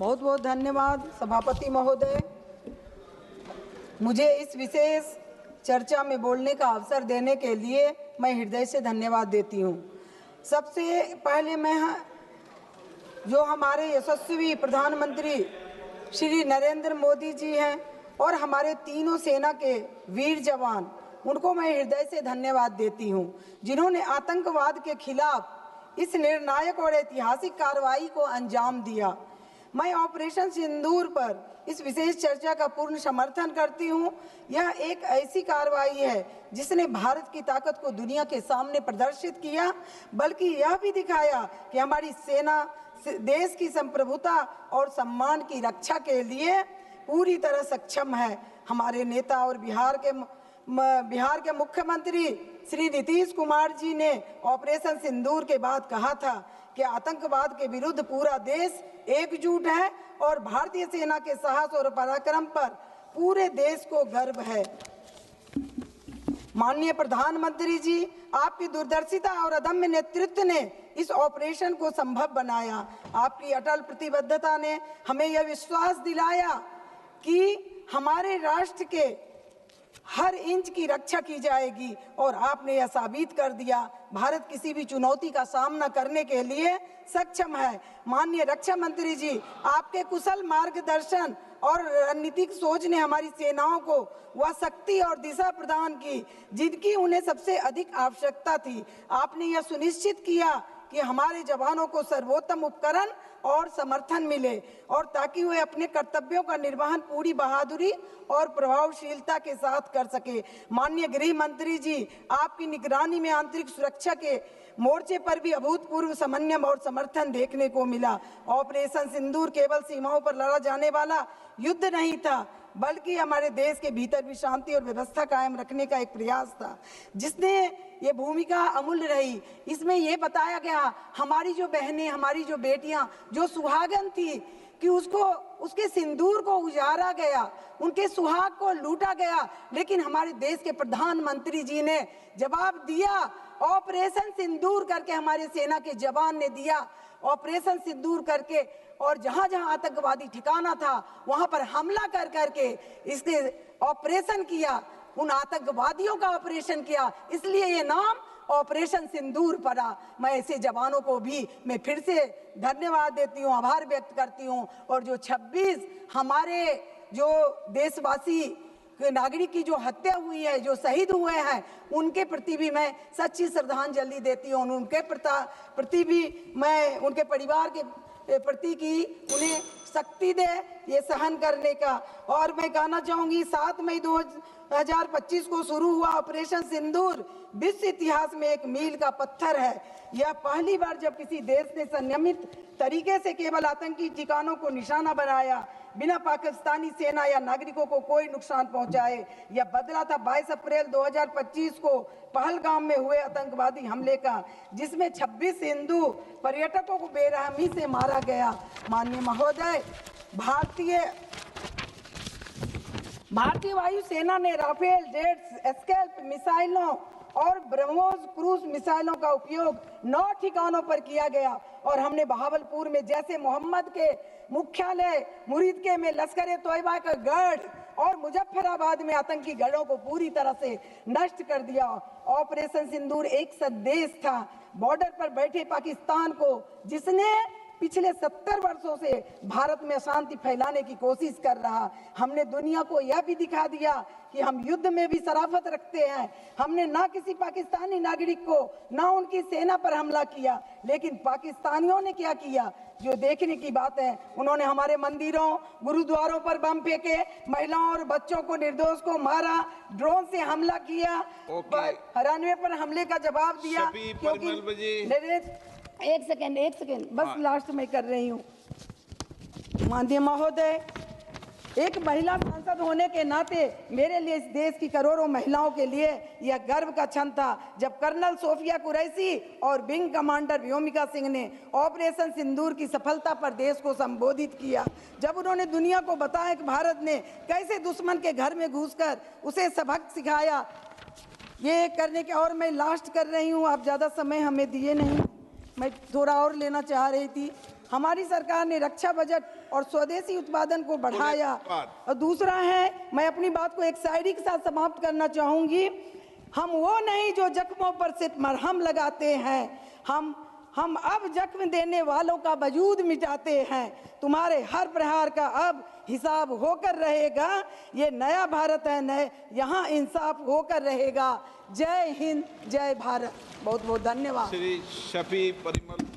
बहुत बहुत धन्यवाद सभापति महोदय। मुझे इस विशेष चर्चा में बोलने का अवसर देने के लिए मैं हृदय से धन्यवाद देती हूँ। सबसे पहले मैं जो हमारे यशस्वी प्रधानमंत्री श्री नरेंद्र मोदी जी हैं और हमारे तीनों सेना के वीर जवान, उनको मैं हृदय से धन्यवाद देती हूँ, जिन्होंने आतंकवाद के खिलाफ इस निर्णायक और ऐतिहासिक कार्रवाई को अंजाम दिया। मैं ऑपरेशन सिंदूर पर इस विशेष चर्चा का पूर्ण समर्थन करती हूँ। यह एक ऐसी कार्रवाई है जिसने भारत की ताकत को दुनिया के सामने प्रदर्शित किया, बल्कि यह भी दिखाया कि हमारी सेना देश की संप्रभुता और सम्मान की रक्षा के लिए पूरी तरह सक्षम है। हमारे नेता और बिहार के मुख्यमंत्री श्री नीतीश कुमार जी ने ऑपरेशन सिंदूर के बाद कहा था कि आतंकवाद के विरुद्ध पूरा देश एकजुट है और भारतीय सेना के साहस और पराक्रम पर पूरे देश को गर्व है। माननीय प्रधानमंत्री जी, आपकी दूरदर्शिता और अदम्य नेतृत्व ने इस ऑपरेशन को संभव बनाया। आपकी अटल प्रतिबद्धता ने हमें यह विश्वास दिलाया कि हमारे राष्ट्र के हर इंच की रक्षा की जाएगी और आपने यह साबित कर दिया। भारत किसी भी चुनौती का सामना करने के लिए सक्षम है। माननीय रक्षा मंत्री जी, आपके कुशल मार्गदर्शन और रणनीतिक सोच ने हमारी सेनाओं को वह शक्ति और दिशा प्रदान की जिनकी उन्हें सबसे अधिक आवश्यकता थी। आपने यह सुनिश्चित किया कि हमारे जवानों को सर्वोत्तम उपकरण और समर्थन मिले और ताकि वे अपने कर्तव्यों का निर्वहन पूरी बहादुरी और प्रभावशीलता के साथ कर सके। माननीय गृह मंत्री जी, आपकी निगरानी में आंतरिक सुरक्षा के मोर्चे पर भी अभूतपूर्व समन्वय और समर्थन देखने को मिला। ऑपरेशन सिंदूर केवल सीमाओं पर लड़ा जाने वाला युद्ध नहीं था, बल्कि हमारे देश के भीतर भी शांति और व्यवस्था कायम रखने का एक प्रयास था, जिसने ये भूमिका अमूल्य रही। इसमें ये बताया गया हमारी जो बहनें, हमारी जो बेटियां जो सुहागन थी कि उसके सिंदूर को उजाड़ा गया, उनके सुहाग को लूटा गया, लेकिन हमारे देश के प्रधानमंत्री जी ने जवाब दिया। ऑपरेशन सिंदूर करके हमारे सेना के जवान ने दिया ऑपरेशन सिंदूर करके, और जहां जहां आतंकवादी ठिकाना था वहां पर हमला कर करके इसके ऑपरेशन किया, उन आतंकवादियों का ऑपरेशन किया, इसलिए ये नाम ऑपरेशन सिंदूर पड़ा। मैं ऐसे जवानों को भी मैं फिर से धन्यवाद देती हूँ, आभार व्यक्त करती हूँ। और जो 26 हमारे जो देशवासी नागरिक की जो हत्या हुई है, जो शहीद हुए हैं, उनके प्रति भी मैं सच्ची श्रद्धांजलि देती हूँ। उनके प्रति भी मैं उनके परिवार के प्रति की उन्हें शक्ति दे ये सहन करने का। और मैं कहना चाहूँगी 7 मई 2025 को शुरू हुआ ऑपरेशन सिंदूर विश्व इतिहास में एक मील का पत्थर है। यह पहली बार जब किसी देश ने संयमित तरीके से केवल आतंकी ठिकानों को निशाना बनाया बिना पाकिस्तानी सेना या नागरिकों को कोई नुकसान पहुंचाए। यह बदला था 22 अप्रैल 2025 को पहलगाम में हुए आतंकवादी हमले का, जिसमें 26 हिंदू पर्यटकों को बेरहमी से मारा गया। माननीय महोदय, भारतीय वायुसेना ने राफेल जेट्स, एस्केल्प मिसाइलों और ब्रह्मोस क्रूज मिसाइलों का उपयोग 9 ठिकानों पर किया गया और हमने बहावलपुर में जैसे मोहम्मद के मुख्यालय, मुरीदके में लश्कर तोयबा का गढ़ और मुजफ्फराबाद में आतंकी गढ़ों को पूरी तरह से नष्ट कर दिया। ऑपरेशन सिंदूर एक संदेश था बॉर्डर पर बैठे पाकिस्तान को, जिसने पिछले 70 वर्षों से भारत में अशांति फैलाने की कोशिश कर रहा। हमने दुनिया को यह भी दिखा दिया कि हम युद्ध में भी शराफत रखते हैं। हमने ना किसी पाकिस्तानी नागरिक को, ना उनकी सेना पर हमला किया, लेकिन पाकिस्तानियों ने क्या किया जो देखने की बात है। उन्होंने हमारे मंदिरों, गुरुद्वारों पर बम फेंके, महिलाओं और बच्चों को, निर्दोष को मारा, ड्रोन से हमला किया, 93 पर हमले का जवाब दिया। एक सेकेंड बस लास्ट में कर रही हूँ। माननीय महोदय, एक महिला सांसद होने के नाते मेरे लिए इस देश की करोड़ों महिलाओं के लिए यह गर्व का क्षण था जब कर्नल सोफिया कुरैशी और विंग कमांडर व्योमिका सिंह ने ऑपरेशन सिंदूर की सफलता पर देश को संबोधित किया। जब उन्होंने दुनिया को बताया कि भारत ने कैसे दुश्मन के घर में घुसकर उसे सबक सिखाया, ये करने के। और मैं लास्ट कर रही हूँ, आप ज़्यादा समय हमें दिए नहीं, मैं थोड़ा और लेना चाह रही थी। हमारी सरकार ने रक्षा बजट और स्वदेशी उत्पादन को बढ़ाया। और दूसरा है, मैं अपनी बात को एक शायरी के साथ समाप्त करना चाहूंगी। हम वो नहीं जो जख्मों पर सिर्फ मरहम लगाते हैं, हम अब जख्म देने वालों का वजूद मिटाते हैं। तुम्हारे हर प्रहार का अब हिसाब होकर रहेगा। ये नया भारत है, नए यहाँ इंसाफ होकर रहेगा। जय हिंद, जय भारत। बहुत बहुत धन्यवाद। श्री शफी परिमल।